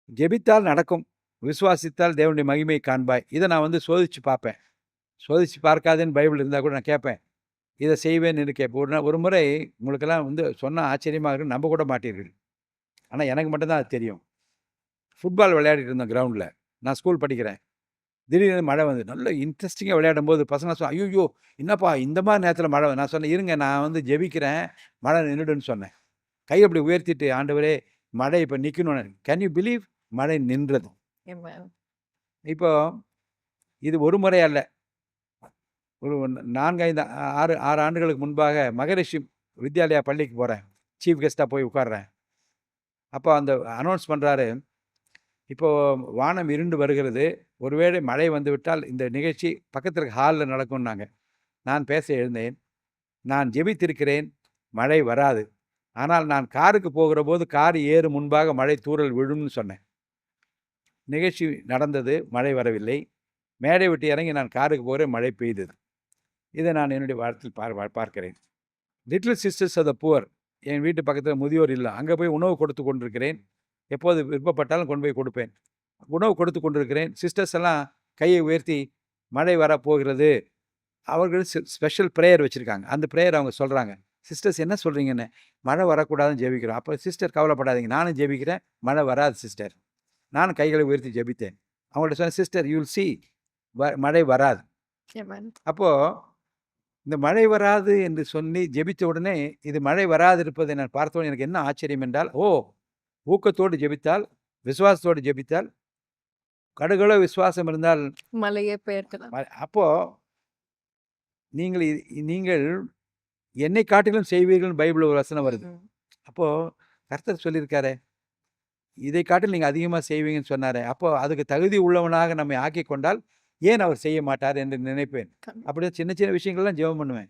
ஜெபித்தால் நடக்கும். விசுவாசித்தால் தேவனுடைய மகிமையை காண்பாய். இத நான் வந்து சோதிச்சு பார்ப்பேன். சோதிச்சு பார்க்காதேன்னு பைபிள் இருந்தா கூட நான் கேட்பேன். இத செய்வேன்னு கேட்பேன். ஒரு முறை உங்களுக்கெல்லாம் வந்து சொன்னா ஆச்சரியமா இருக்கும். நம்ப கூட மாட்டீர்கள். ஆனா எனக்கு மட்டும் தான் அது தெரியும். ஃபுட்பால் விளையாடிட்டு இருந்தோம் கிரவுண்ட்ல. நான் ஸ்கூல் படிக்கிறேன். திடீர்னு மழை வந்து நல்ல இன்ட்ரெஸ்டிங்கா விளையாடும்போது பசங்க "ஐய்யய்யோ! என்னப்பா இந்த மாரி நேரத்தில மழை" நான் சொன்னேன், "இருங்க நான் வந்து ஜெபிக்கிறேன். மழை நின்னுடுன்னு" சொன்னேன். கைய அப்படி உயர்த்திட்டு, "ஆண்டவரே மழை இப்ப நிக்கணும்னு." Can you believe? மழை நின்றது. ஆமென். இப்போ இது ஒரு முறை அல்ல. ஒரு 4, 5, 6 ஆண்டுகளுக்கு முன்பாக மகரிஷி வித்யாலயா பள்ளிக்கு போறேன். சீஃப் கெஸ்ட்டா போய் உட்கார்றேன். அப்போ அந்த அனௌன்ஸ் பண்றாரு, "இப்போ வானம் இருண்டு வருகிறது. ஒருவேளை மழை வந்துவிட்டால் இந்த நிகழ்ச்சி பக்கத்துல இருக்க ஹால்ல நடக்கும்னாங்க." நான் பேச எழுந்தேன். "நான் ஜெபித்திருக்கிறேன். மழை வராது. ஆனால் நான் காருக்கு போகிறபோது கார் ஏறும் முன்பாக மழை தூறல் விழும்னு சொன்னேன்." நிகழ்ச்சி நடந்தது. மழை வரவில்லை. மேடை விட்டு இறங்கி நான் காருக்கு போகிறேன். மழை பெய்தது. இதை நான் என்னுடைய வாழ்க்கையில் பார்க்கிறேன். Little sisters of the poor, என் வீட்டு பக்கத்தில் முதியோர் இல்லம். அங்கே போய் உணவு கொடுத்து கொண்டிருக்கிறேன். எப்போது விருப்பப்பட்டாலும் கொண்டு போய் கொடுப்பேன். உணவு கொடுத்து கொண்டிருக்கிறேன். சிஸ்டர்ஸ் எல்லாம் கையை உயர்த்தி மழை வரப்போகிறது. அவர்கள் ஸ்பெஷல் ப்ரேயர் வச்சுருக்காங்க. அந்த ப்ரேயர் அவங்க சொல்கிறாங்க. சிஸ்டர்ஸ் என்ன சொல்கிறீங்கன்னு? மழை வரக்கூடாதுன்னு ஜெபிக்கிறோம். அப்போ சிஸ்டர் கவலைப்படாதீங்க, நானும் ஜெபிக்கிறேன். மழை வராது சிஸ்டர். நானும் கைகளை உயர்த்தி ஜெபித்தேன். அவங்கள்ட்ட சொன்னேன், சிஸ்டர் யூ வில் சீ, மழை வராது. ஆமென். அப்போ இந்த மழை வராது என்று சொல்லி ஜெபித்த உடனே, இது மழை வராதிருப்பதை நான் பார்த்தவுடனே எனக்கு என்ன ஆச்சரியம் என்றால், ஊக்கத்தோடு ஜெபித்தால், விசுவாசத்தோடு ஜெபித்தால், கடுகளவு விசுவாசம் இருந்தால் மலையே பெயர்க்கலாம். அப்போ நீங்கள் நீங்கள் என்னை காட்டிலும் செய்வீர்கள்னு பைபிள்ல ஒரு வசனம் வருது. ம். அப்போ கர்த்தர் சொல்லியிருக்காரே, இதை காட்டிலும் நீங்க அதிகமா செய்வீங்கன்னு சொன்னாரே, அப்போ அதுக்கு தகுதி உள்ளவனாக நம்மை ஆக்கிக் கொண்டால், ஏன் அவர் செய்ய மாட்டார் என்று நினைப்பேன். கண்டிப்பா. அப்படியே சின்ன சின்ன விஷயங்கள்லாம் ஜெபம் பண்ணுவேன்.